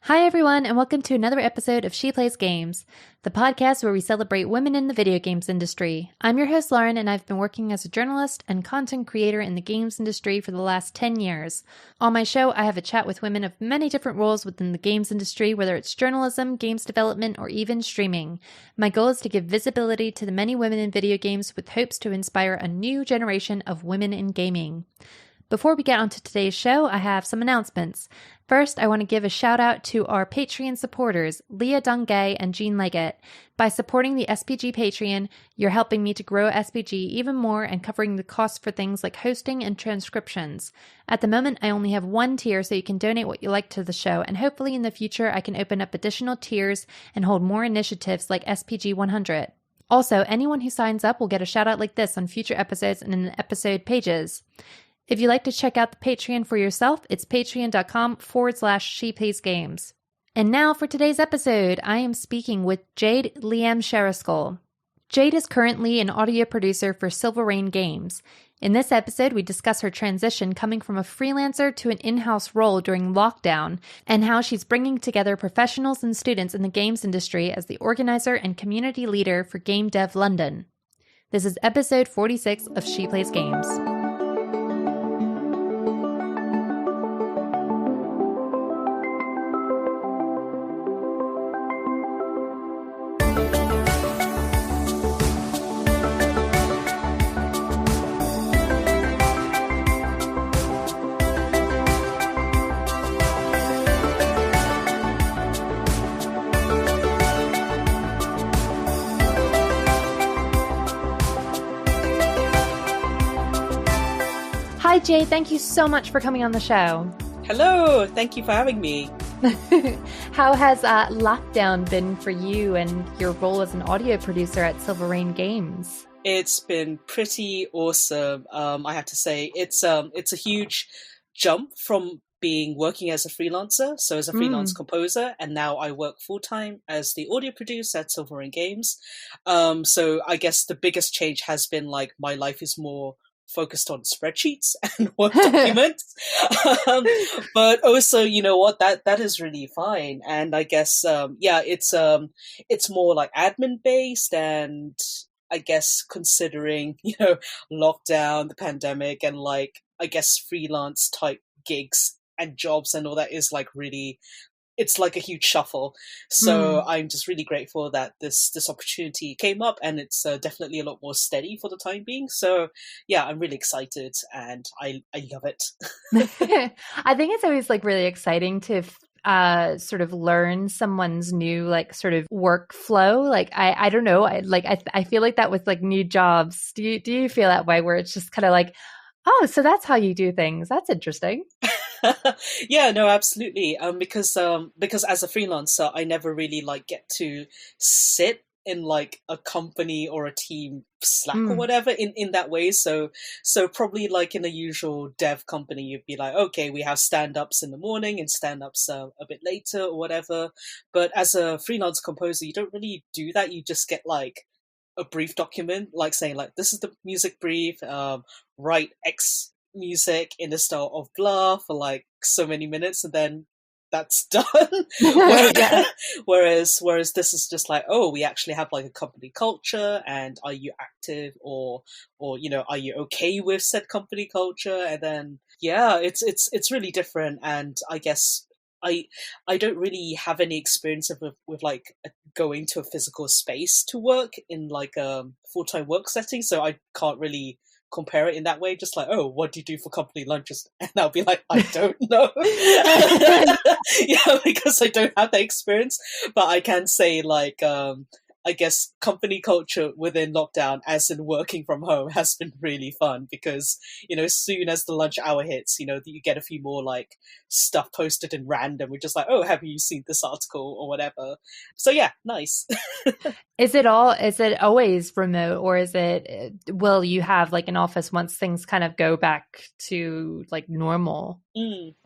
Hi, everyone, and welcome to another episode of She Plays Games, the podcast where we celebrate women in the video games industry. I'm your host, Lauren, and I've been working as a journalist and content creator in the games industry for the last 10 years. On my show, I have a chat with women of many different roles within the games industry, whether it's journalism, games development, or even streaming. My goal is to give visibility to the many women in video games with hopes to inspire a new generation of women in gaming. Before we get onto today's show, I have some announcements. First, I want to give a shout out to our Patreon supporters, Leah Dungay and Jean Leggett. By supporting the SPG Patreon, you're helping me to grow SPG even more and covering the costs for things like hosting and transcriptions. At the moment, I only have one tier, so you can donate what you like to the show, and hopefully in the future I can open up additional tiers and hold more initiatives like SPG 100. Also, anyone who signs up will get a shout out like this on future episodes and in the episode pages. If you'd like to check out the Patreon for yourself, it's patreon.com/sheplaysgames. And now for today's episode, I am speaking with Jade Leamcharaskul. Jade is currently an audio producer for Silver Rain Games. In this episode, we discuss her transition coming from a freelancer to an in-house role during lockdown and how she's bringing together professionals and students in the games industry as the Organiser and Community Leader for Game Dev London. This is episode 46 of She Plays Games. Hi, Jade. Thank you so much for coming on the show. Hello. Thank you for having me. How has lockdown been for you and your role as an audio producer at Silver Rain Games? It's been pretty awesome. I have to say, it's a huge jump from working as a freelancer, so as a freelance composer, and now I work full-time as the audio producer at Silver Rain Games. So I guess the biggest change has been like my life is more focused on spreadsheets and Word documents. But also, you know what, that is really fine. And I guess, it's more like admin based, and I guess considering, lockdown, the pandemic, and like, I guess freelance type gigs and jobs and all that is like really, it's like a huge shuffle. So I'm just really grateful that this opportunity came up, and it's definitely a lot more steady for the time being. So yeah, I'm really excited and I love it. I think it's always like really exciting to sort of learn someone's new like sort of workflow. Like I don't know. I feel like that with like new jobs. Do you feel that way where it's just kind of like, oh, so that's how you do things. That's interesting. Yeah, no, absolutely. Because as a freelancer, I never really like get to sit in like a company or a team Slack or whatever in that way. So probably like in a usual dev company, you'd be like, okay, we have stand-ups in the morning and stand-ups a bit later or whatever. But as a freelance composer, you don't really do that. You just get like a brief document, like saying like, this is the music brief, write X music in the style of blah for like so many minutes, and then that's done. Whereas this is just like, oh, we actually have like a company culture, and are you active or are you okay with said company culture? And then it's really different. And I guess I don't really have any experience with like going to a physical space to work in like a full-time work setting, so I can't really compare it in that way. Just like, oh, what do you do for company lunches? And I'll be like, I don't know. Because I don't have that experience. But I can say like, I guess company culture within lockdown, as in working from home, has been really fun because, as soon as the lunch hour hits, you get a few more like stuff posted in random. We're just like, oh, have you seen this article or whatever? So yeah, nice. Is it always remote, or will you have like an office once things kind of go back to like normal?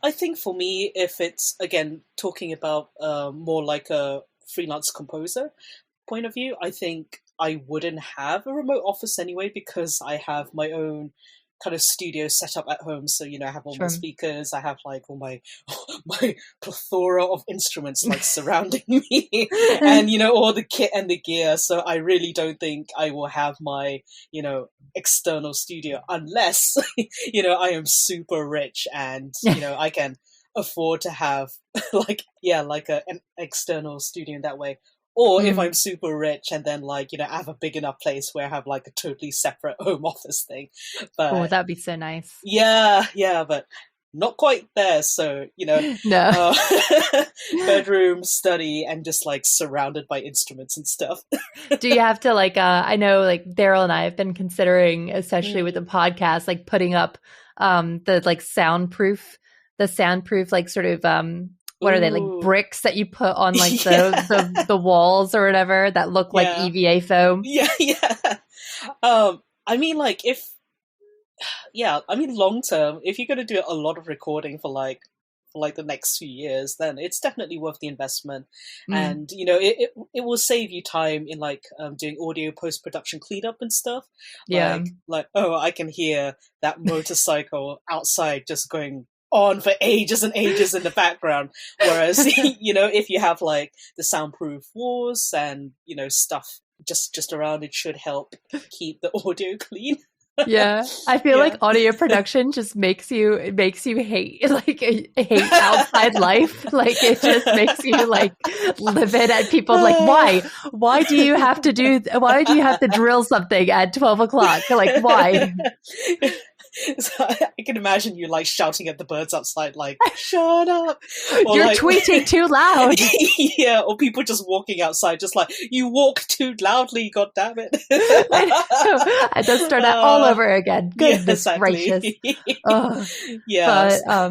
I think for me, if it's, again, talking about more like a freelance composer point of view, I think I wouldn't have a remote office anyway, because I have my own kind of studio set up at home. So, I have all my Sure. speakers, I have like all my my plethora of instruments like surrounding me, and all the kit and the gear. So I really don't think I will have my external studio unless I am super rich and I can afford to have like an external studio in that way. Or if I'm super rich and then I have a big enough place where I have like a totally separate home office thing. But that'd be so nice. Yeah, but not quite there. So, No. bedroom, study, and just like surrounded by instruments and stuff. Do you have to I know like Daryl and I have been considering, especially with the podcast, like putting up the soundproof like sort of what are they, like bricks that you put on like the walls or whatever that look like EVA foam? Yeah. I mean, like long term, if you're going to do a lot of recording for the next few years, then it's definitely worth the investment. And it will save you time in doing audio post-production cleanup and stuff. I can hear that motorcycle outside just going on for ages and ages in the background, whereas if you have like the soundproof walls and stuff just around, it should help keep the audio clean. Yeah, I feel like audio production just makes you hate outside life. Like it just makes you like livid at people. Like why do you have to drill something at 12 o'clock? Like why? So I can imagine you like shouting at the birds outside, like "Shut up!" Or you're tweeting too loud. Yeah, or people just walking outside, just like you walk too loudly. God damn it! I just start that all over again. Goodness gracious! Yeah,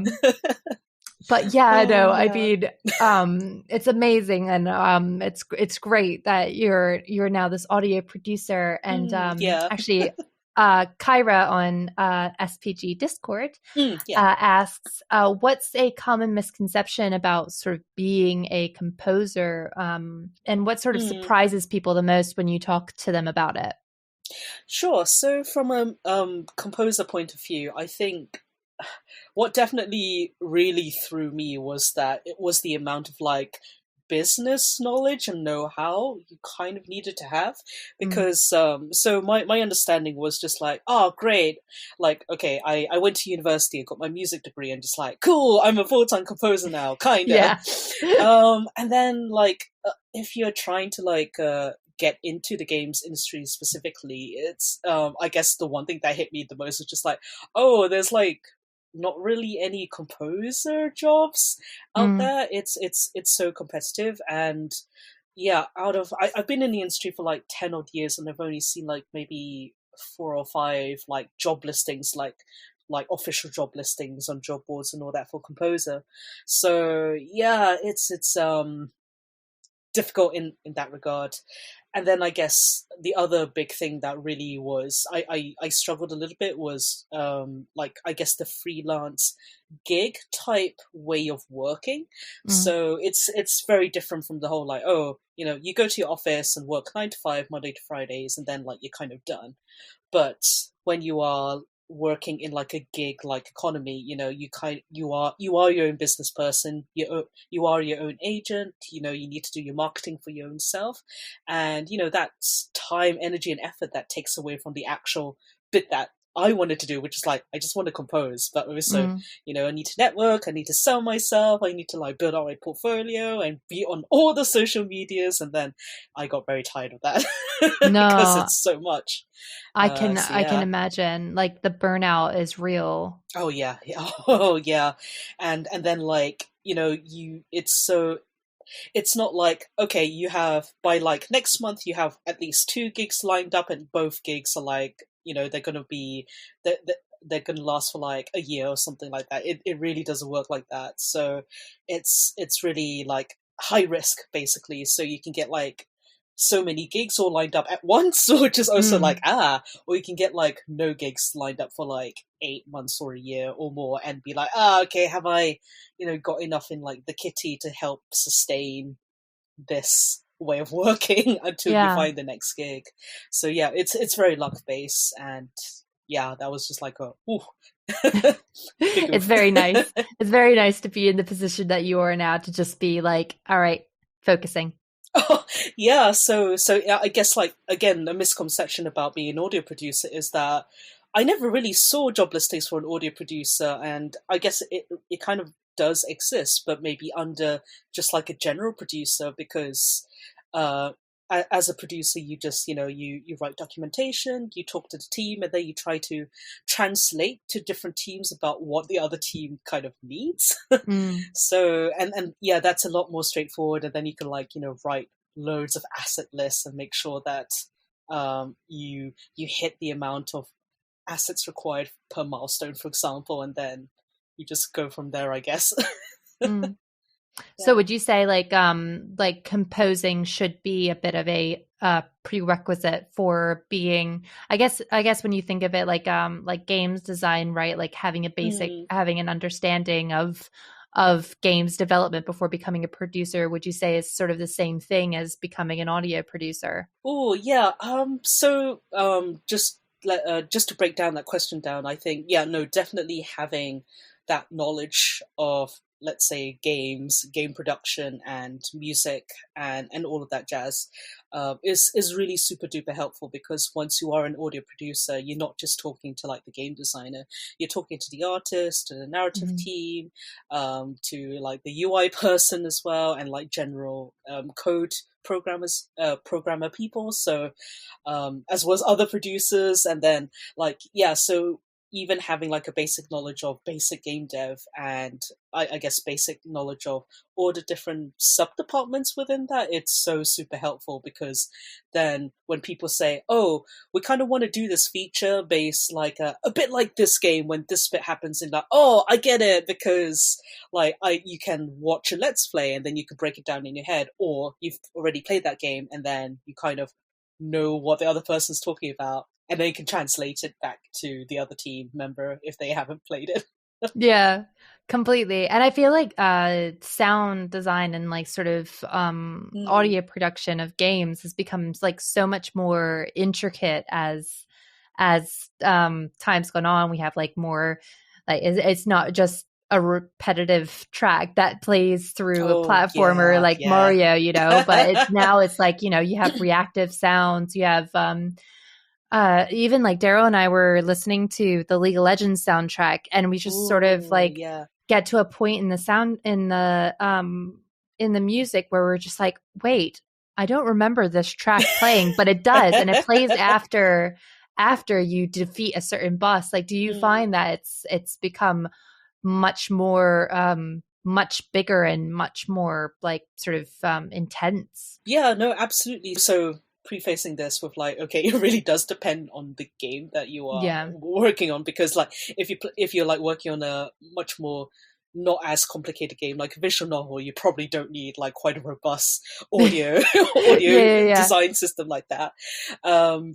but yeah, no, I mean, it's amazing, and it's great that you're now this audio producer, and actually. Kyra on SPG Discord asks, what's a common misconception about sort of being a composer, and what sort of surprises people the most when you talk to them about it? Sure. So from a composer point of view, I think what definitely really threw me was that it was the amount of business knowledge and know-how you kind of needed to have, because so my understanding was just like, oh great, okay, I went to university, I got my music degree, and just like, cool, I'm a full-time composer now, kind of. And then if you're trying to get into the games industry specifically, it's I guess the one thing that hit me the most was just like, oh, there's not really any composer jobs out there. It's so competitive, and I've been in the industry for 10 odd years, and I've only seen maybe 4 or 5 job listings, like official job listings on job boards and all that for composer. So it's difficult in that regard. And then I guess the other big thing that really was I struggled a little bit was I guess the freelance gig type way of working. So it's very different from the whole you go to your office and work 9 to 5 Monday to Fridays, and then you're kind of done. But when you are working in a gig economy, you are your own business person, you are your own agent, you need to do your marketing for your own self, and that's time, energy, and effort that takes away from the actual bit that I wanted to do, which is I just want to compose, but also I need to network, I need to sell myself, I need to build out my portfolio and be on all the social medias. And then I got very tired of that because it's so much. I can imagine the burnout is real. Oh yeah. And then it's not okay, you have by next month you have at least 2 gigs lined up, and both gigs are they're going to be they're going to last for a year or something like that. It really doesn't work like that. So it's really high risk basically. So you can get so many gigs all lined up at once, which is also or you can get no gigs lined up for 8 months or a year or more, and be okay, have I got enough in the kitty to help sustain this way of working until you find the next gig. So it's very luck based, and yeah, that was just like a ooh. Big It's oof. very nice. It's very nice to be in the position that you are now, to just be like, all right, focusing. Yeah, so yeah, I guess like again, a misconception about being an audio producer is that I never really saw job listings for an audio producer, and I guess it kind of does exist, but maybe under just like a general producer, because uh as a producer you just you write documentation, you talk to the team, and then you try to translate to different teams about what the other team kind of needs. Mm. So and yeah, that's a lot more straightforward, and then you can like write loads of asset lists and make sure that you hit the amount of assets required per milestone, for example, and then you just go from there, I guess. Mm. So Yeah. would you say like composing should be a bit of a prerequisite for being, I guess when you think of it like games design, right? Like Mm. having an understanding of games development before becoming a producer, would you say is sort of the same thing as becoming an audio producer? Oh yeah. So just to break down that question down, I think yeah, no, definitely having that knowledge of, let's say, game production and music and all of that jazz is really super duper helpful, because once you are an audio producer, you're not just talking to like the game designer, you're talking to the artist, to the narrative Mhm. team, to like the UI person as well, and like general code programmer people, so as well as other producers, and then like yeah, so even having like a basic knowledge of basic game dev, and I guess basic knowledge of all the different sub departments within that, it's so super helpful, because then when people say, oh, we kind of want to do this feature based like a bit like this game, when this bit happens, in like, oh, I get it, because like you can watch a let's play and then you can break it down in your head, or you've already played that game and then you kind of know what the other person's talking about, and then you can translate it back to the other team member if they haven't played it. Yeah, completely. And I feel like sound design and like sort of Mm. audio production of games has become like so much more intricate as time's gone on. We have like more, like it's not just a repetitive track that plays through a Oh platformer yeah, like yeah. Mario, but now it's like, you have reactive sounds, you have even like Daryl and I were listening to the League of Legends soundtrack, and we just sort of Ooh, like yeah. get to a point in the sound in the music where we're just like, wait, I don't remember this track playing, but it does, and it plays after you defeat a certain boss. Like, do you Mm. find that it's become much more much bigger and much more like sort of intense? Yeah, no, absolutely. So prefacing this with like, okay, it really does depend on the game that you are Yeah. working on, because like if you're like working on a much more not as complicated game like a visual novel, you probably don't need like quite a robust audio Yeah, audio yeah, yeah. design system like that.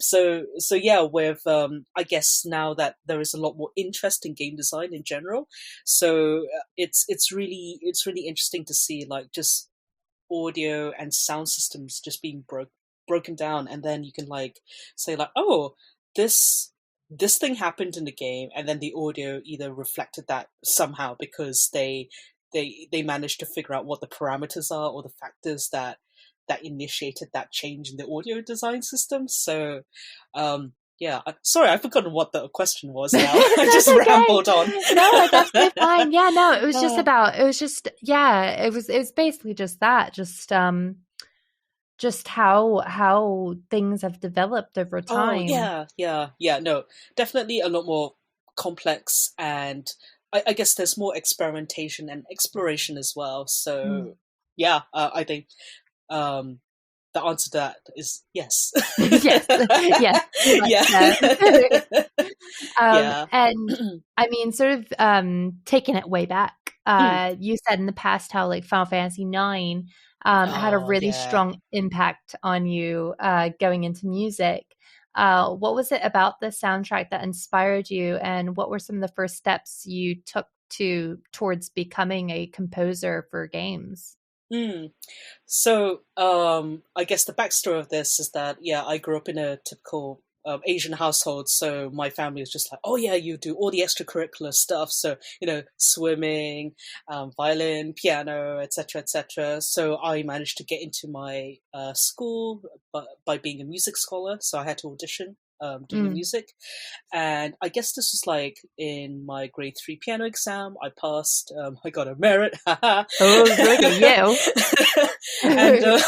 So yeah, with I guess now that there is a lot more interest in game design in general, so it's really interesting to see like just audio and sound systems just being broken down, and then you can like say like, oh, this thing happened in the game, and then the audio either reflected that somehow, because they managed to figure out what the parameters are, or the factors that initiated that change in the audio design system. So yeah, sorry, I've forgotten what the question was now. I That's just okay. rambled on. No, it's absolutely fine. Yeah, no, Uh, it was basically just that, just how things have developed over Oh time. yeah, yeah, yeah. No, definitely a lot more complex, and I guess there's more experimentation and exploration as well. So Mm. yeah, I think um, the answer to that is yes. Yes. Yes, very much Yeah, so. yeah. And I mean, sort of taking it way back, Mm. you said in the past how like Final Fantasy 9 had a Oh really yeah. strong impact on you going into music. What was it about the soundtrack that inspired you, and what were some of the first steps you took towards becoming a composer for games? Mm. So I guess the backstory of this is that yeah, I grew up in a typical Asian household, so my family was just like, oh yeah, you do all the extracurricular stuff, so swimming, violin, piano, etc., etc. So I managed to get into my school by being a music scholar, so I had to audition doing music. And I guess this was like in my grade 3 piano exam. I passed. I got a merit. Oh, look at you. And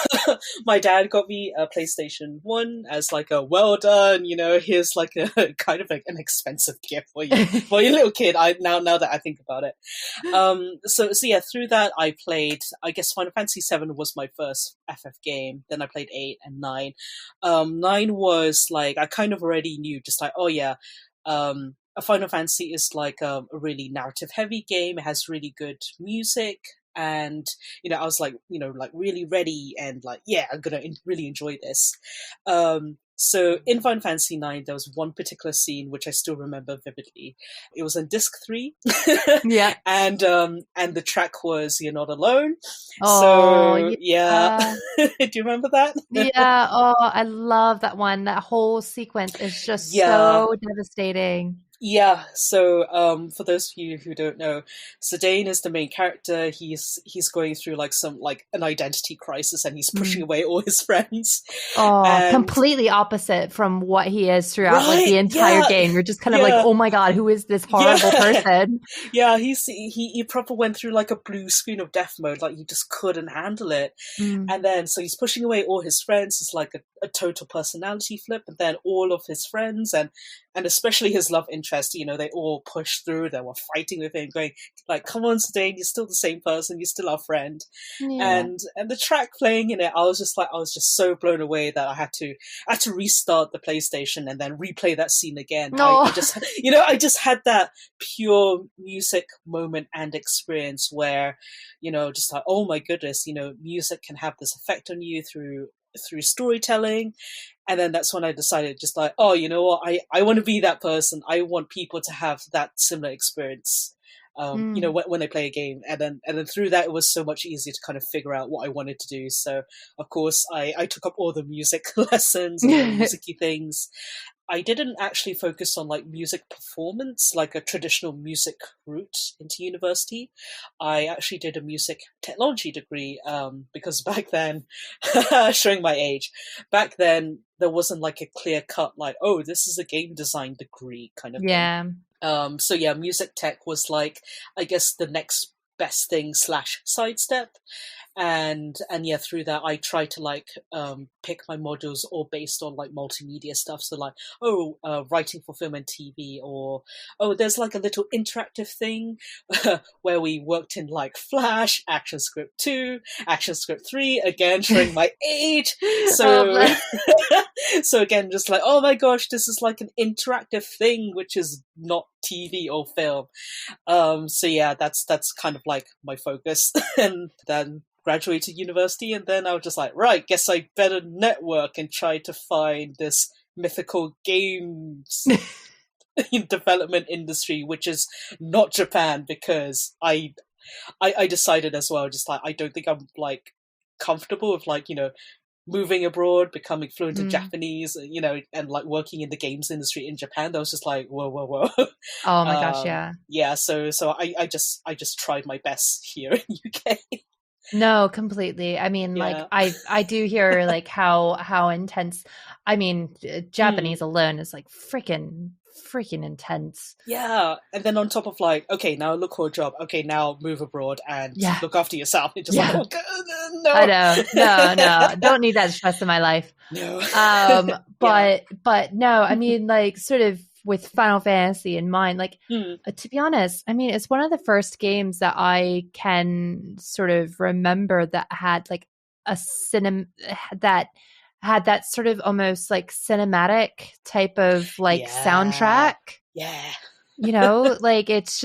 my dad got me a PlayStation 1 as like a well done, here's like a kind of like an expensive gift for you, for your little kid. Now that I think about it. So yeah, through that I played, I guess Final Fantasy 7 was my first FF game. Then I played 8 and 9. 9 was like, I kind of already knew, just like, oh yeah, a Final Fantasy is like a really narrative heavy game. It has really good music. And, I was like, like really ready and like, yeah, I'm going to really enjoy this. So in Final Fantasy 9, there was one particular scene which I still remember vividly. It was on disc 3. Yeah. And the track was You're Not Alone. Oh, so yeah. Do you remember that? Yeah. Oh, I love that one. That whole sequence is just so devastating. Yeah, so for those of you who don't know, Zidane is the main character. He's going through like an identity crisis, and he's pushing away all his friends. Oh, completely opposite from what he is throughout like the entire game. You're just kind of like, oh my god, who is this horrible person? Yeah, he proper went through like a blue screen of death mode, like he just couldn't handle it. And then so he's pushing away all his friends. It's like a total personality flip, and then all of his friends and especially his love interest, they all pushed through. They were fighting with him, going like, "Come on, Zidane, you're still the same person. You're still our friend." Yeah. And the track playing in it, I was just so blown away that I had to restart the PlayStation and then replay that scene again. No. I just had that pure music moment and experience where, just like, oh my goodness, music can have this effect on you through storytelling. And then that's when I decided, just like, oh, you know what, I want to be that person. I want people to have that similar experience, when they play a game. And then through that, it was so much easier to kind of figure out what I wanted to do. So of course I took up all the music lessons and the music-y things. I didn't actually focus on like music performance, like a traditional music route into university. I actually did a music technology degree, because back then, showing my age, back then there wasn't like a clear cut, like, oh, this is a game design degree kind of thing. So yeah, music tech was like, I guess, the next best thing / sidestep. And yeah, through that I try to like pick my modules all based on like multimedia stuff. So like, writing for film and TV, or there's like a little interactive thing where we worked in like Flash, ActionScript 2, ActionScript 3, again showing my age. So so again, just like, oh my gosh, this is like an interactive thing which is not TV or film. So yeah, that's kind of like my focus. And then graduated university, and then I was just like, right, guess I better network and try to find this mythical games development industry, which is not Japan, because I decided as well, just like, I don't think I'm like comfortable with like, moving abroad, becoming fluent in Japanese, and like working in the games industry in Japan. That was just like, whoa. Oh my gosh, yeah. Yeah, so I just tried my best here in UK. No, completely. I mean, like I do hear like how intense. I mean, Japanese alone is like freaking intense. Yeah, and then on top of like, okay, now look for a job. Okay, now move abroad and look after yourself. It's just like, oh God, no. I know, no, don't need that stress in my life. No. But no, I mean, like, sort of with Final Fantasy in mind, like, to be honest, I mean, it's one of the first games that I can sort of remember that had like that had that sort of almost like cinematic type of like soundtrack. Yeah. Like it's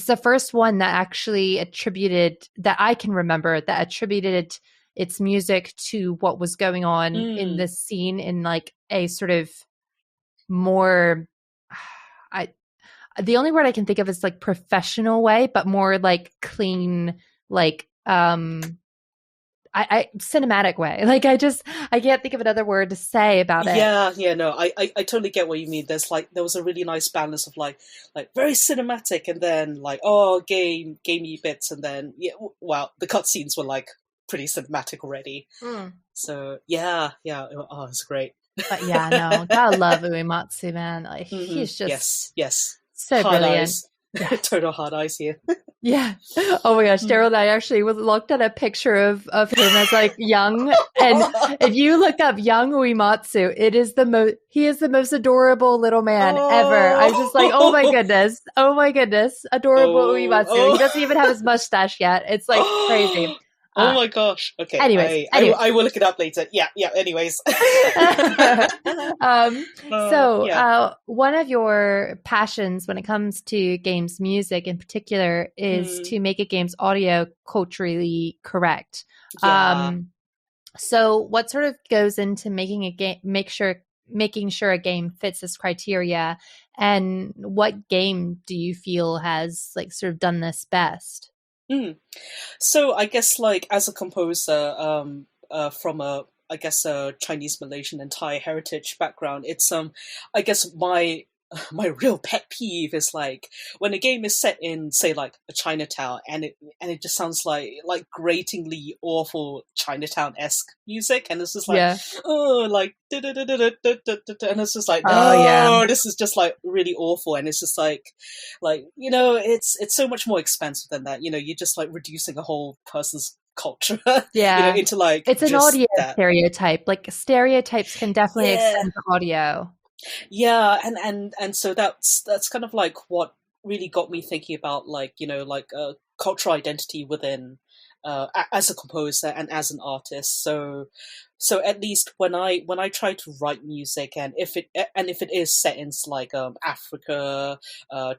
the first one that actually that I can remember that attributed its music to what was going on in this scene in like a sort of more, the only word I can think of is like professional way, but more like clean, like, I cinematic way. Like I can't think of another word to say about it. No, I totally get what you mean. There was a really nice balance of like very cinematic, and then like gamey bits, and then the cutscenes were like pretty cinematic already. So oh, it's great. But yeah, no, gotta love Uematsu, man. Like he's just yes, so hard brilliant. Eyes. Yeah. Total hard eyes here. Yeah. Oh my gosh, Daryl and I actually looked at a picture of him as like young, and if you look up young Uematsu, he is the most adorable little man ever. I was just like, oh my goodness, adorable Uematsu. He doesn't even have his mustache yet. It's like crazy. Oh my gosh. Okay. Anyways. I will look it up later. Yeah. Anyways. One of your passions when it comes to games music in particular is to make a game's audio culturally correct. Yeah. So what sort of goes into making a game, making sure a game fits this criteria, and what game do you feel has like sort of done this best? So I guess like as a composer from a Chinese Malaysian and Thai heritage background, it's I guess my real pet peeve is like when a game is set in, say, like a Chinatown, and it just sounds like gratingly awful Chinatown-esque music, and it's just like like and it's just like this is just like really awful, and it's just like it's so much more expensive than that. You're just like reducing a whole person's culture into like it's an audio stereotype. Like stereotypes can definitely extend to audio. Yeah, and so that's kind of like what really got me thinking about like cultural identity within as a composer and as an artist. So at least when I try to write music, and if it is set in like Africa,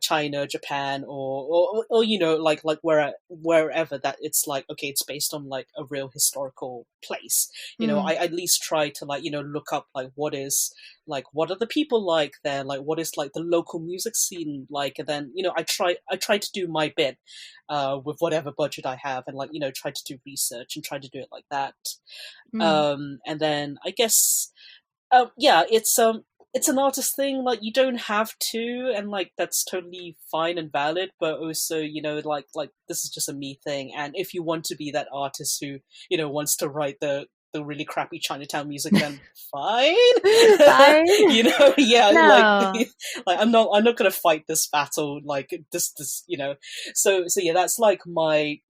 China, Japan, or like wherever that it's like, okay, it's based on like a real historical place. I at least try to like look up like what are the people like there, like what is like the local music scene like, and then I try to do my bit with whatever budget I have, and like try to do research and try to do it like that. And then I guess it's an artist thing. Like you don't have to, and like that's totally fine and valid. But also, like this is just a me thing. And if you want to be that artist who wants to write the really crappy Chinatown music, then fine. No. Like I'm not gonna fight this battle. Like this. So yeah, that's like my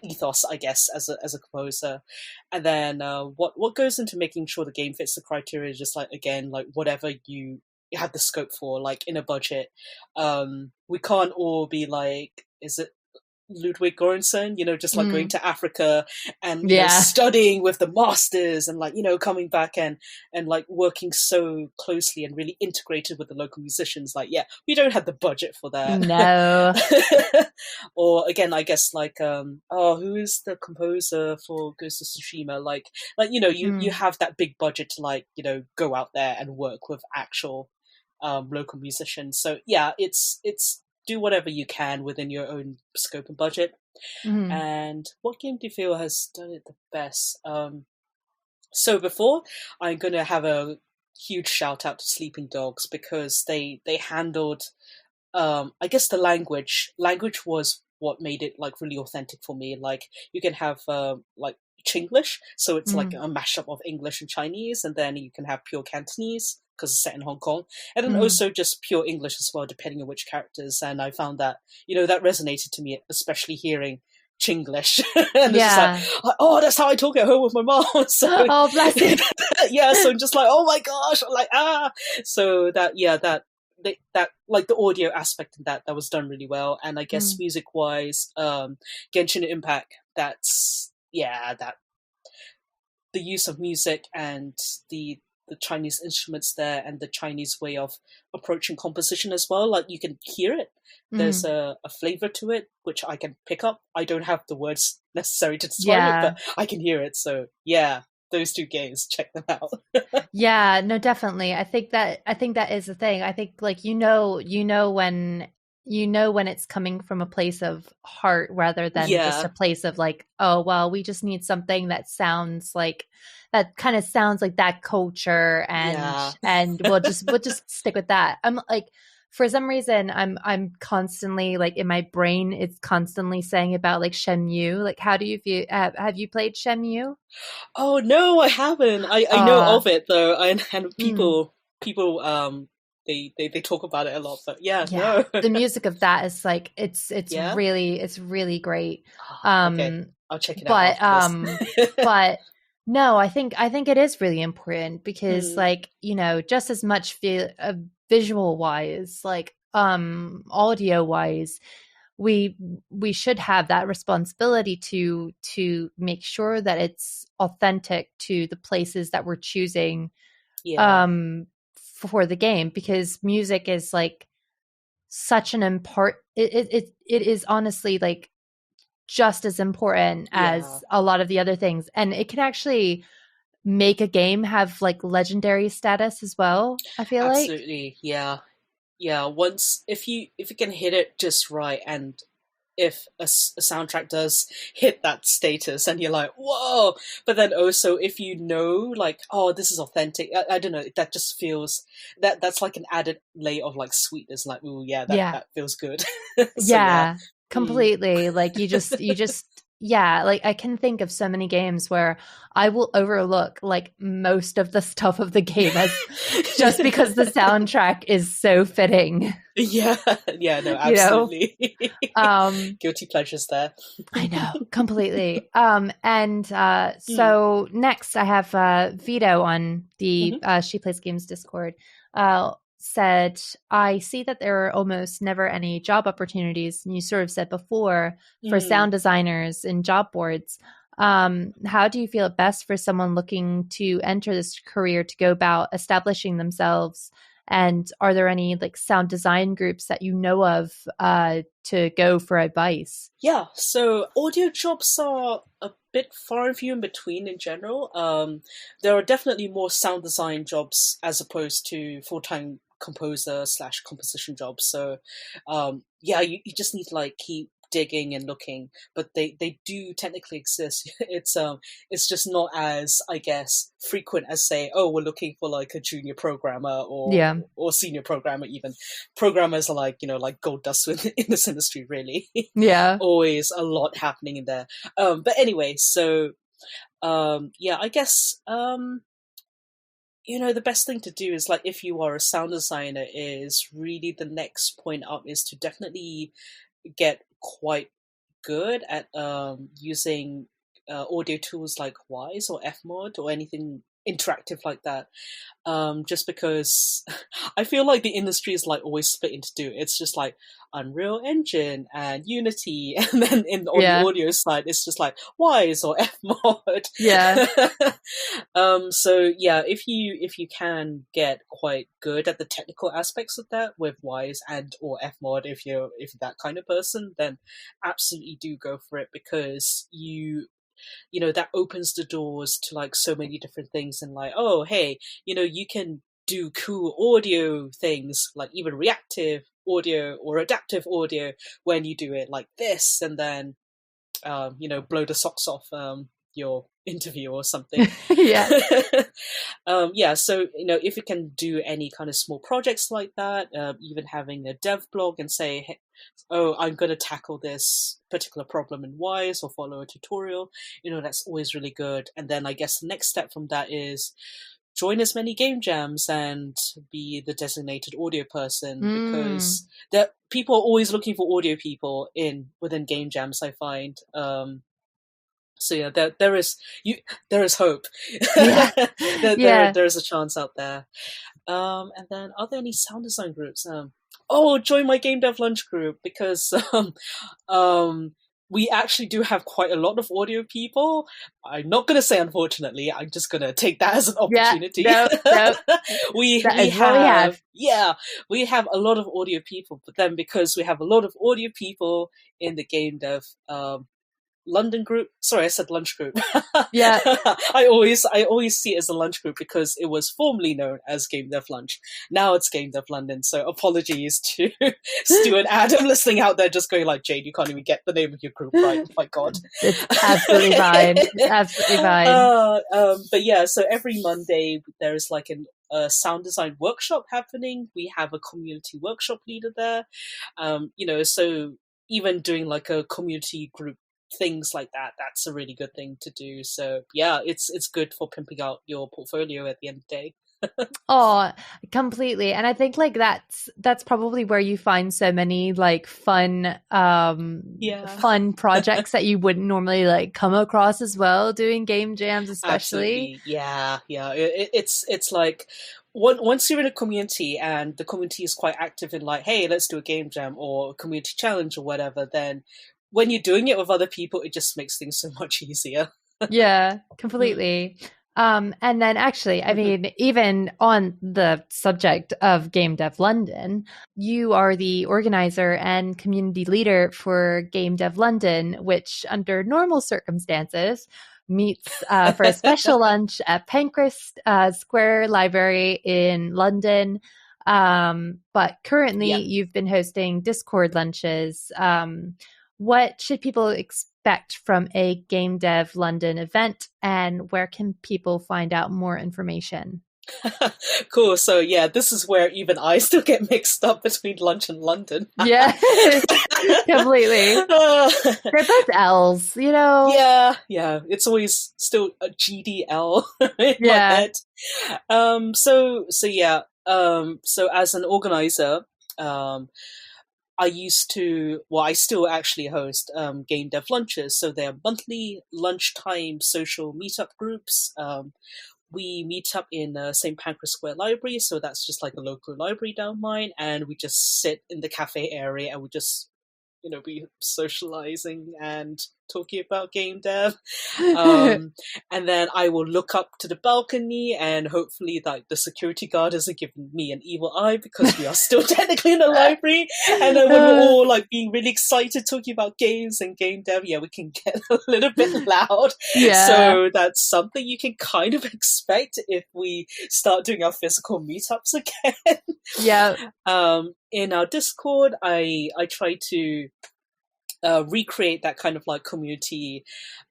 ethos, I guess, as a composer. And then what goes into making sure the game fits the criteria is just like, again, like whatever you have the scope for, like in a budget. We can't all be like, is it Ludwig Göransson, just like going to Africa and studying with the masters, and like coming back and like working so closely and really integrated with the local musicians. Like we don't have the budget for that. No. Or again, I guess like who is the composer for Ghost of Tsushima? Like you have that big budget to like go out there and work with actual local musicians. So it's do whatever you can within your own scope and budget. And what game do you feel has done it the best? So before, I'm going to have a huge shout out to Sleeping Dogs, because they handled, I guess the language was what made it like really authentic for me. Like you can have like Chinglish, so it's like a mashup of English and Chinese, and then you can have pure Cantonese because it's set in Hong Kong, and then also just pure English as well, depending on which characters. And I found that that resonated to me, especially hearing Chinglish. And it's just like, oh, that's how I talk at home with my mom. So, oh, bless it. So I'm just like, oh my gosh, I'm like so that like the audio aspect of that was done really well. And I guess music wise, Genshin Impact, that's that the use of music and the Chinese instruments there, and the Chinese way of approaching composition as well. Like you can hear it. There's a flavor to it, which I can pick up. I don't have the words necessary to describe it, but I can hear it. So those two games, check them out. No, definitely. I think that is the thing. I think like, when you know when it's coming from a place of heart rather than just Yeah, a place of like, oh well, we just need something that sounds like that kind of sounds like that culture, yeah. and we'll just stick with that. I'm like, for some reason I'm constantly like in my brain it's constantly saying about like Shenmue. Like, how do you feel, have you played Shenmue? Oh no, I haven't. I know uh of it though, and mm, people they talk about it a lot, but yeah, yeah, no. the music of that is like it's Yeah. really it's really great. Okay, um I'll check it out but after this. but no, I think it is really important because, Hmm. like, just as much visual wise, like audio wise, we we should have that responsibility to make sure that it's authentic to the places that we're choosing Yeah, um for the game, because music is like such an it is honestly like just as important yeah, as a lot of the other things, and it can actually make a game have like legendary status as well, I feel like. absolutely. Yeah, yeah. Once if you can hit it just right, and if a soundtrack does hit that status, and you're like, whoa! But then also, if you know, like, oh, this is authentic. I don't know. That just feels that's like an added layer of like sweetness. Like, oh yeah, Yeah, that feels good. So yeah. yeah, Mm. completely. Like, you just yeah, like I can think of so many games where I will overlook like most of the stuff of the game as just because the soundtrack is so fitting. Yeah, yeah, no, you know absolutely. um Guilty pleasures there. I know, completely. And Mm. so next I have Vito on the Hmm. She Plays Games Discord. Said, I see that there are almost never any job opportunities, and you sort of said before, for Mm. sound designers in job boards. How do you feel it best for someone looking to enter this career to go about establishing themselves? And are there any like sound design groups that you know of to go for advice? Yeah, so audio jobs are a bit far and few in between in general. There are definitely more sound design jobs as opposed to full-time composer slash composition jobs. So, yeah, you just need to like keep digging and looking, but they do technically exist. It's just not as, I guess, frequent as say, oh, we're looking for like a junior programmer Yeah. or senior programmer even. Programmers are like, like gold dust in this industry, really. Yeah. Always a lot happening in there. But anyway, so yeah, I guess the best thing to do is like if you are a sound designer, is really the next point up is to definitely get quite good at using audio tools like Wise or Fmod or anything interactive like that, just because I feel like the industry is like always split into two. It's just like Unreal Engine and Unity, and then on the Yeah. audio side, it's just like Wise or Fmod. Yeah. So yeah, if you can get quite good at the technical aspects of that with Wise and or Fmod, if you're that kind of person, then absolutely do go for it, because that opens the doors to like so many different things, and like, oh hey, you can do cool audio things like even reactive audio or adaptive audio when you do it like this, and then blow the socks off your interview or something. Yeah. Yeah, so if you can do any kind of small projects like that, even having a dev blog and say, hey, oh, I'm going to tackle this particular problem in Wise or follow a tutorial, that's always really good. And then I guess the next step from that is join as many game jams and be the designated audio person, Mm. because that people are always looking for audio people within game jams, I find. So yeah, there is hope. Yeah. Yeah. There is a chance out there. And then are there any sound design groups? Oh, join my game dev lunch group, because um, we actually do have quite a lot of audio people. I'm not going to say unfortunately. I'm just going to take that as an Yeah. opportunity. No, no. we That we is what we have have. yeah, we have a lot of audio people, but then because we have a lot of audio people in the game dev London group. Sorry, I said lunch group. Yeah. I always see it as a lunch group because it was formerly known as Game Dev Lunch. Now it's Game Dev London. So apologies to Stu and Adam listening out there, just going like, Jade, you can't even get the name of your group right. Oh my God, it's absolutely fine. It's absolutely fine. But yeah, so every Monday there is like a sound design workshop happening. We have a community workshop leader there. So even doing like a community group, things like that, that's a really good thing to do. So yeah, it's good for pimping out your portfolio at the end of the day. Oh, completely. And I think like that's probably where you find so many like fun projects that you wouldn't normally like come across as well, doing game jams especially. Absolutely. Yeah. It's like once you're in a community and the community is quite active in like, hey, let's do a game jam or a community challenge or whatever, then when you're doing it with other people, it just makes things so much easier. Yeah, completely. And then actually, I mean, even on the subject of Game Dev London, you are the organizer and community leader for Game Dev London, which under normal circumstances meets for a special lunch at Pankhurst Square Library in London. But currently you've been hosting Discord lunches. What should people expect from a Game Dev London event, and where can people find out more information? Cool. So yeah, this is where even I still get mixed up between lunch and London. Yeah, completely. They're both L's, you know? Yeah. It's always still a GDL in my head. So as an organizer, I still actually host Game Dev Lunches. So they're monthly lunchtime social meetup groups. We meet up in St. Pancras Square Library, so that's just like a local library down mine, and we just sit in the cafe area and we just, be socializing and talking about game dev. And then I will look up to the balcony and hopefully like the security guard isn't giving me an evil eye because we are still technically in the library. And then when we're all like being really excited talking about games and game dev, we can get a little bit loud. Yeah. So that's something you can kind of expect if we start doing our physical meetups again. Yeah. In our Discord, I try to recreate that kind of like community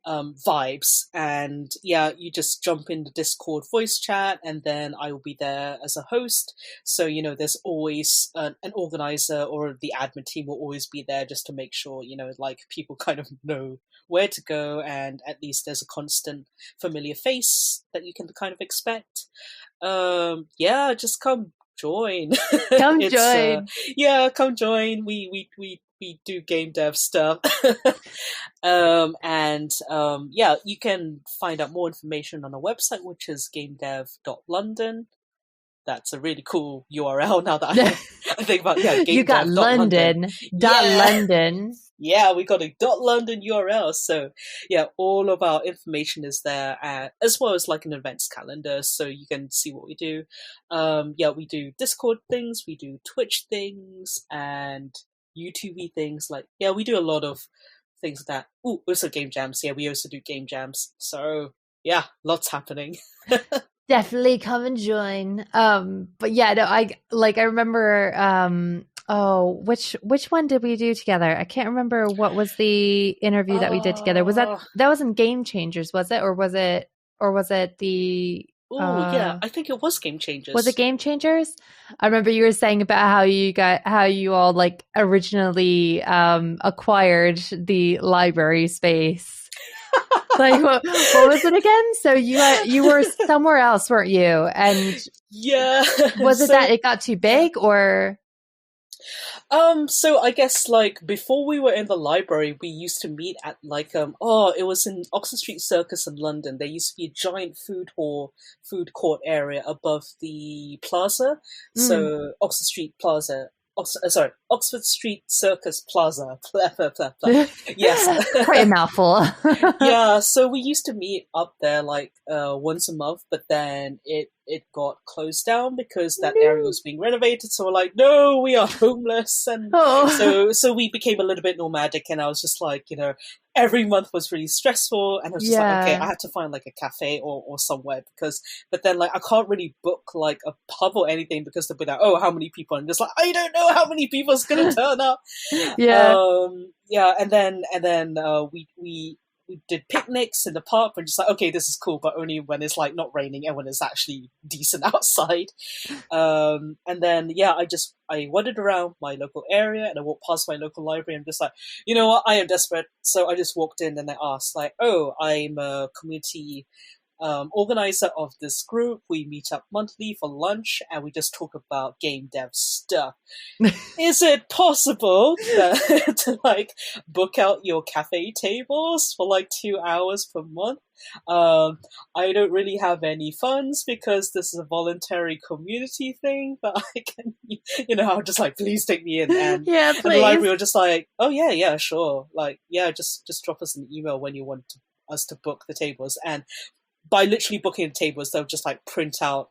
vibes, and you just jump in the Discord voice chat and then I will be there as a host, so there's always an organizer or the admin team will always be there just to make sure like people kind of know where to go, and at least there's a constant familiar face that you can kind of expect. Just come join. Come join. Come join. We do game dev stuff. You can find out more information on our website, which is gamedev.london. That's a really cool URL now that I think about. Yeah, you got London. London. Yeah, we got a .london URL. So all of our information is there, as well as like an events calendar, so you can see what we do. We do Discord things, we do Twitch things, and YouTube things. Like we do a lot of things like that. Ooh, also game jams. Yeah, we also do game jams. So lots happening. Definitely come and join. I remember which one did we do together? I can't remember what was the interview that we did together. Was that wasn't Game Changers, was it? Or was it the I think it was Game Changers. Was it Game Changers? I remember you were saying about how you all like originally acquired the library space. Like what was it again? So you were somewhere else, weren't you? And was it that it got too big, or? So I guess like before we were in the library, we used to meet at like it was in Oxford Street Circus in London. There used to be a giant food court area above the plaza. So Oxford Street Circus Plaza. Yes. Quite a mouthful. So we used to meet up there like once a month, but then it it got closed down because that area was being renovated. So we're like, no, we are homeless. And so we became a little bit nomadic, and I was just like, every month was really stressful, and I was just like, okay, I had to find like a cafe or somewhere, but then like I can't really book like a pub or anything because they'll be like, oh, how many people? And I'm just like, I don't know how many people is gonna turn up. And then we did picnics in the park. We're just like, okay, this is cool, but only when it's like not raining and when it's actually decent outside. And then I wandered around my local area, and I walked past my local library. And I'm just like, you know what, I am desperate. So I just walked in and I asked, like, oh, I'm a community organizer of this group. We meet up monthly for lunch and we just talk about game dev stuff. Is it possible to like book out your cafe tables for like 2 hours per month? I don't really have any funds because this is a voluntary community thing, but I can, I'll just like, please take me in. And, and the library were just like, oh yeah, sure. Like, yeah, just drop us an email when you want us to book the tables. And by literally booking the tables, they'll just like print out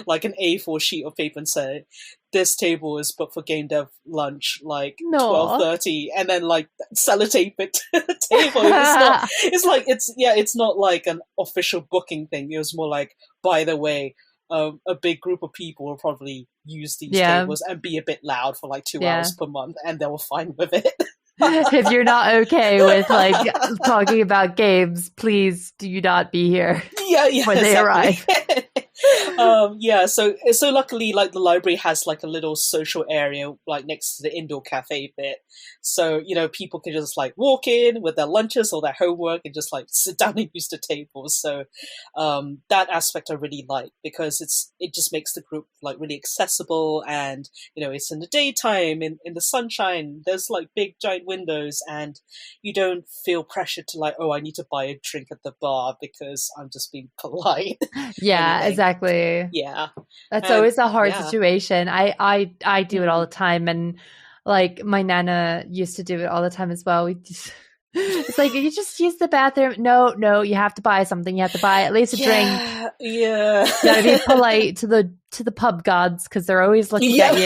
like an A4 sheet of paper and say, this table is booked for game dev lunch, like 12:30, and then like sellotape it to the table. It's not like an official booking thing. It was more like, by the way, a big group of people will probably use these tables and be a bit loud for like 2 hours per month, and they were fine with it. If you're not okay with like talking about games, please do not be here. When they arrive. So luckily, like, the library has like a little social area like next to the indoor cafe bit, so people can just like walk in with their lunches or their homework and just like sit down and use the tables. So that aspect I really like, because it just makes the group like really accessible, and it's in the daytime, in the sunshine, there's like big giant windows, and you don't feel pressured to like, oh, I need to buy a drink at the bar because I'm just being polite. Exactly. That's always a hard situation. I do it all the time, and like my nana used to do it all the time as well. It's like, you just use the bathroom. No, you have to buy something. You have to buy at least a drink. You gotta be polite to the pub gods, because they're always looking at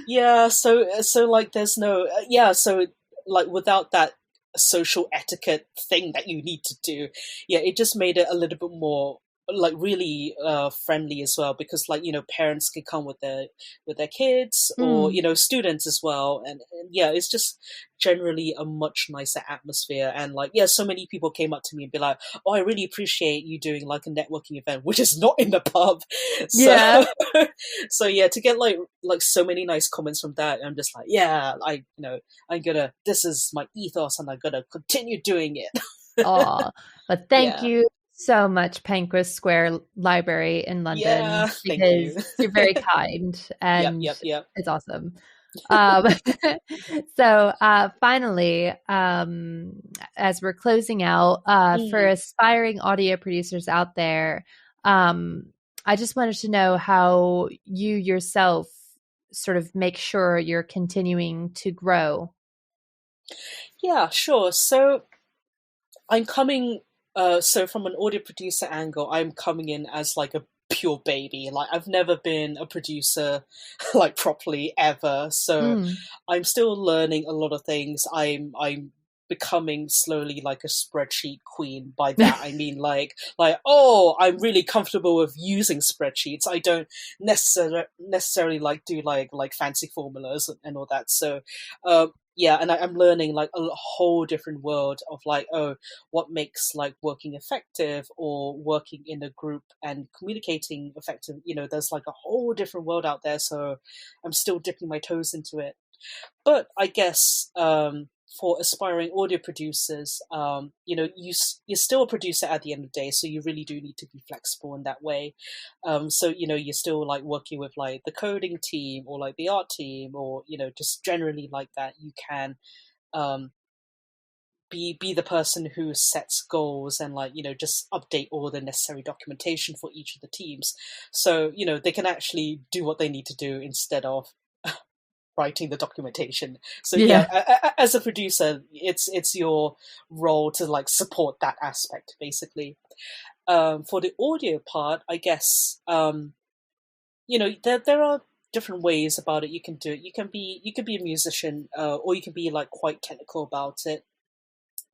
you. So like there's no so like without that social etiquette thing that you need to do, it just made it a little bit more like really friendly as well, because like parents can come with their kids, or students as well, and it's just generally a much nicer atmosphere. And like so many people came up to me and be like, oh, I really appreciate you doing like a networking event, which is not in the pub. So to get like so many nice comments from that, I'm just like, I'm gonna, this is my ethos and I'm gonna continue doing it. But thank you so much, Pancras Square Library in London, because you're very kind, and it's awesome. So finally, as we're closing out, for aspiring audio producers out there, I just wanted to know how you yourself sort of make sure you're continuing to grow. Yeah, sure. So I'm coming so from an audio producer angle, I'm coming in as like a pure baby. Like, I've never been a producer like properly ever. So I'm still learning a lot of things. I'm becoming slowly like a spreadsheet queen. By that I mean like I'm really comfortable with using spreadsheets. I don't necessarily like do like fancy formulas and all that. So and I'm learning like a whole different world of like, what makes like working effective or working in a group and communicating effective. There's like a whole different world out there. So I'm still dipping my toes into it. But I guess for aspiring audio producers, you're still a producer at the end of the day, so you really do need to be flexible in that way. So you're still like working with like the coding team or like the art team, or just generally like that. You can be the person who sets goals and like just update all the necessary documentation for each of the teams, so they can actually do what they need to do instead of writing the documentation. So as a producer, it's your role to like support that aspect, basically. For the audio part, I guess, there are different ways about it you can do it. You can be a musician, or you can be like quite technical about it.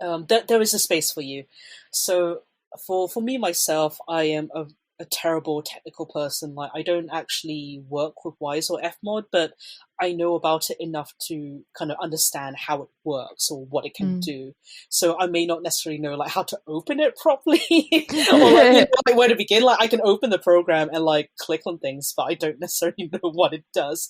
There is a space for you. So for me myself, I am a terrible technical person. Like, I don't actually work with Wise or Fmod, but I know about it enough to kind of understand how it works or what it can do. So I may not necessarily know like how to open it properly or like where to begin. Like, I can open the program and like click on things, but I don't necessarily know what it does.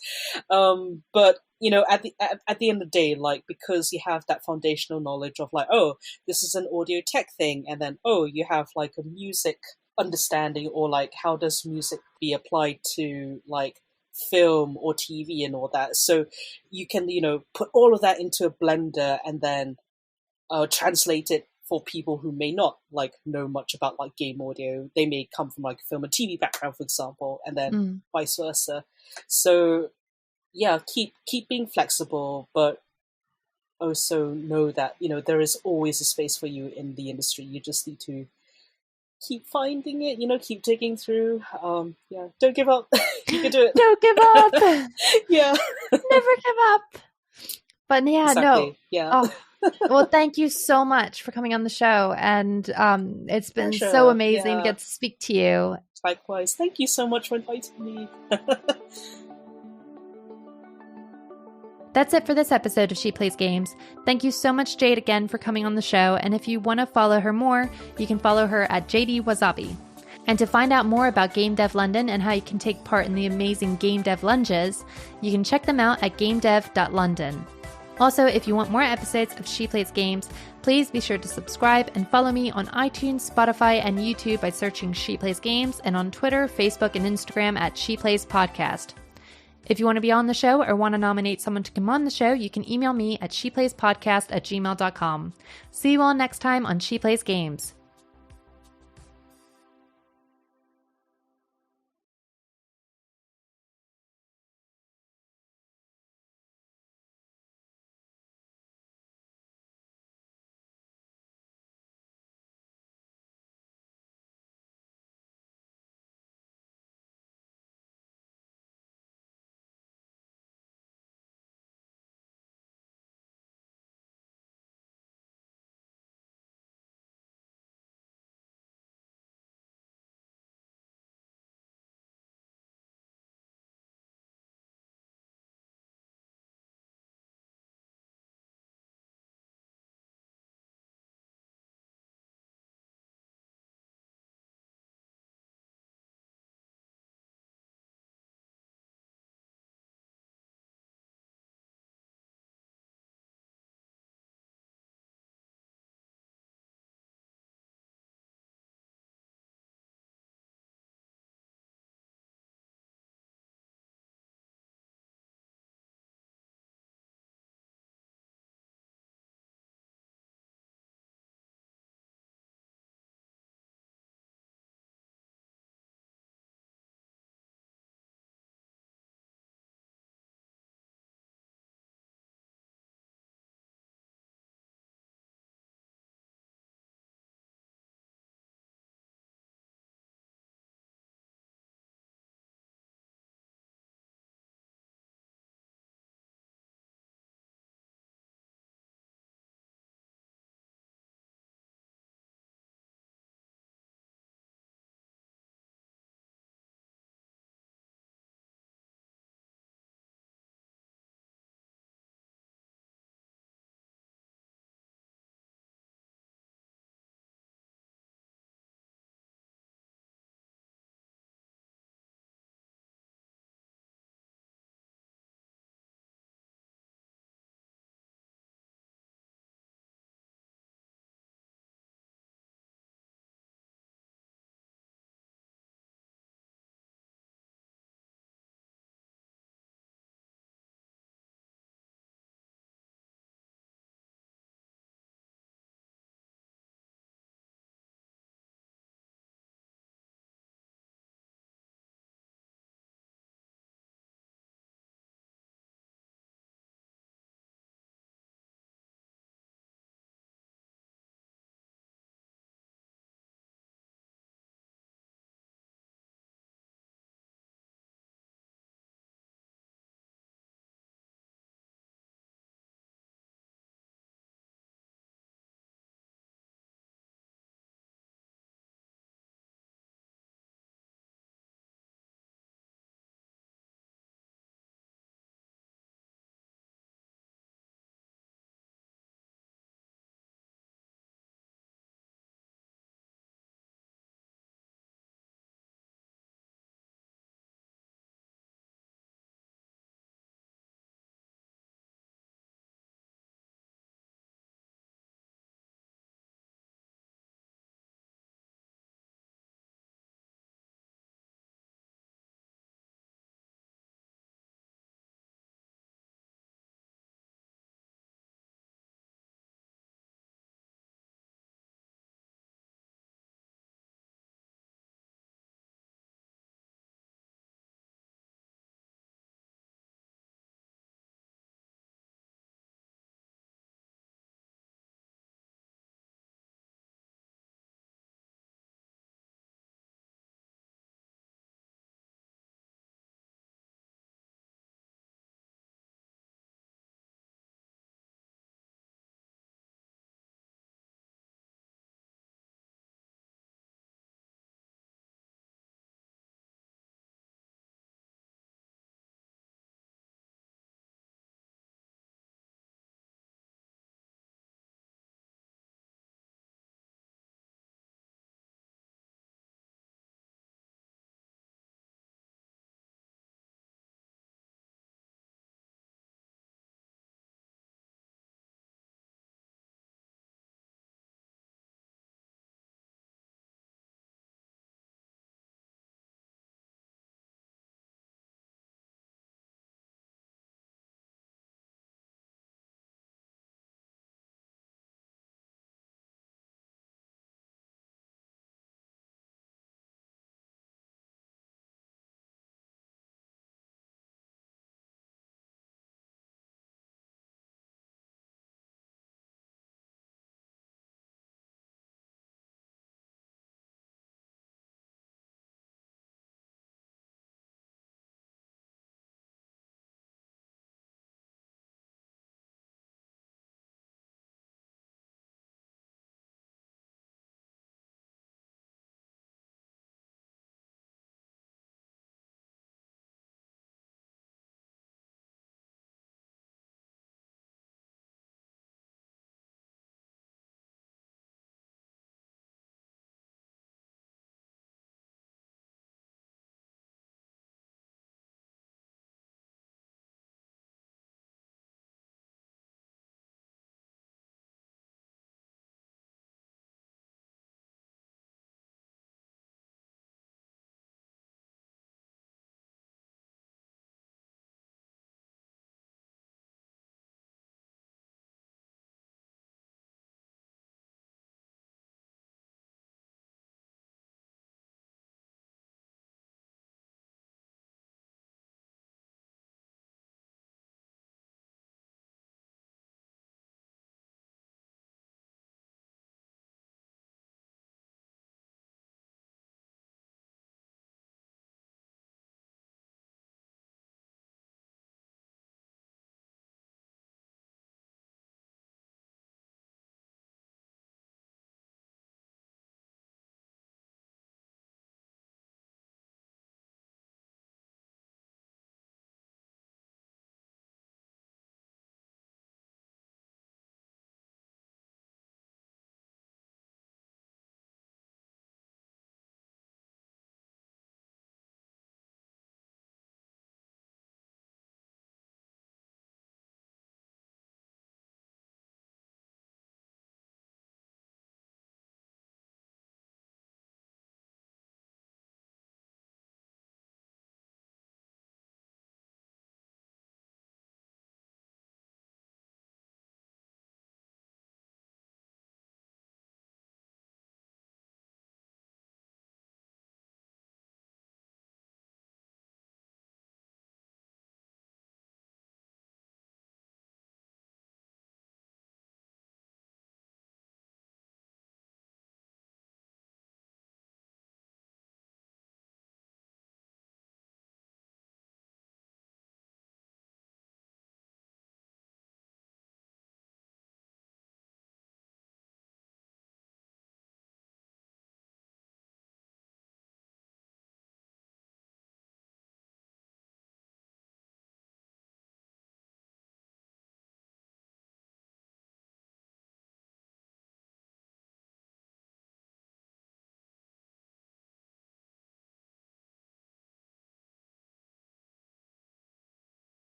But at the end of the day, like, because you have that foundational knowledge of like, oh, this is an audio tech thing, and then you have like a music understanding, or like how does music be applied to like film or TV and all that. So you can put all of that into a blender and then translate it for people who may not like know much about like game audio. They may come from like a film and TV background, for example, and then vice versa. So yeah, keep being flexible, but also know that there is always a space for you in the industry. You just need to keep finding it, keep digging through. Don't give up. You can do it. Don't give up. Yeah. Never give up. But yeah, exactly. no. Yeah. Oh, well, thank you so much for coming on the show. And it's been Pleasure. So amazing to get to speak to you. Likewise. Thank you so much for inviting me. That's it for this episode of She Plays Games. Thank you so much, Jade, again for coming on the show. And if you want to follow her more, you can follow her at JD Wasabi. And to find out more about Game Dev London and how you can take part in the amazing Game Dev Lunges, you can check them out at gamedev.london. Also, if you want more episodes of She Plays Games, please be sure to subscribe and follow me on iTunes, Spotify, and YouTube by searching She Plays Games, and on Twitter, Facebook, and Instagram at She Plays Podcast. If you want to be on the show or want to nominate someone to come on the show, you can email me at sheplayspodcast@gmail.com. See you all next time on She Plays Games.